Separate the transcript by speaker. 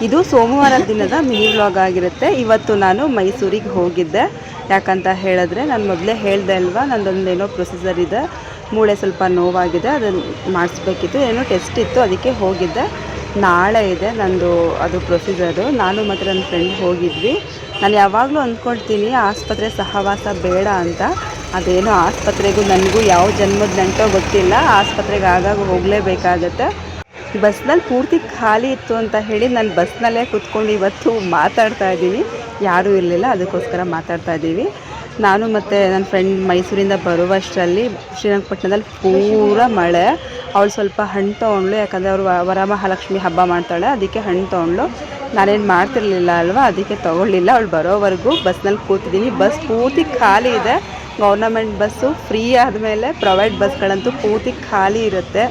Speaker 1: ಇದು ಸೋಮವಾರ ದಿನದ ಮಿನಿ ವ್ಲಾಗ್ ಆಗಿರುತ್ತೆ. ಇವತ್ತು ನಾನು ಮೈಸೂರಿಗೆ ಹೋಗಿದ್ದೆ. ಯಾಕಂತ ಹೇಳಿದ್ರೆ ನಾನು ಮೊದಲೇ ಹೇಳಿದೆ ಅಲ್ವಾ, ನಂದೊಂದೇನೋ ಪ್ರೊಸೀಜರ್ ಇದೆ, ಮೂಳೆ ಸ್ವಲ್ಪ ನೋವಾಗಿದೆ, ಅದನ್ನು ಮಾಡಿಸ್ಬೇಕಿತ್ತು, ಏನೋ ಟೆಸ್ಟ್ ಇತ್ತು, ಅದಕ್ಕೆ ಹೋಗಿದ್ದೆ. ನಾಳೆ ಇದೆ ನಂದು ಅದು ಪ್ರೊಸೀಜರು. ನಾನು ಮತ್ತು ನನ್ನ ಫ್ರೆಂಡ್ ಹೋಗಿದ್ವಿ. ನಾನು ಯಾವಾಗಲೂ ಅಂದ್ಕೊಳ್ತೀನಿ ಆಸ್ಪತ್ರೆ ಸಹವಾಸ ಬೇಡ ಅಂತ. ಅದೇನೋ ಆಸ್ಪತ್ರೆಗೂ ನನಗೂ ಯಾವ ಜನ್ಮದ ನಂಟೋ ಗೊತ್ತಿಲ್ಲ, ಆಸ್ಪತ್ರೆಗೆ ಆಗಾಗ ಹೋಗಲೇಬೇಕಾಗತ್ತೆ. ಬಸ್ನಲ್ಲಿ ಪೂರ್ತಿ ಖಾಲಿ ಇತ್ತು ಅಂತ ಹೇಳಿ ನಾನು ಬಸ್ನಲ್ಲೇ ಕೂತ್ಕೊಂಡು ಇವತ್ತು ಮಾತಾಡ್ತಾ ಇದ್ದೀನಿ. ಯಾರೂ ಇರಲಿಲ್ಲ, ಅದಕ್ಕೋಸ್ಕರ ಮಾತಾಡ್ತಾ ಇದ್ದೀವಿ. ನಾನು ಮತ್ತು ನನ್ನ ಫ್ರೆಂಡ್ ಮೈಸೂರಿಂದ ಬರುವಷ್ಟರಲ್ಲಿ ಶ್ರೀರಂಗಪಟ್ಟಣದಲ್ಲಿ ಪೂರ ಮಳೆ. ಅವಳು ಸ್ವಲ್ಪ ಹಣ್ಣು ತೊಗೊಂಡ್ಳು, ಯಾಕಂದರೆ ಅವರು ವರಮಹಾಲಕ್ಷ್ಮಿ ಹಬ್ಬ ಮಾಡ್ತಾಳೆ, ಅದಕ್ಕೆ ಹಣ್ಣು ತೊಗೊಂಡ್ಳು. ನಾನೇನು ಮಾಡ್ತಿರ್ಲಿಲ್ಲ ಅಲ್ವಾ, ಅದಕ್ಕೆ ತೊಗೊಳ್ಳಿಲ್ಲ. ಅವಳು ಬರೋವರೆಗೂ ಬಸ್ನಲ್ಲಿ ಕೂತಿದ್ದೀನಿ. ಬಸ್ ಪೂರ್ತಿ ಖಾಲಿ ಇದೆ. ಗೌರ್ನಮೆಂಟ್ ಬಸ್ಸು ಫ್ರೀ ಆದಮೇಲೆ ಪ್ರೈವೇಟ್ ಬಸ್ಗಳಂತೂ ಪೂರ್ತಿ ಖಾಲಿ ಇರುತ್ತೆ.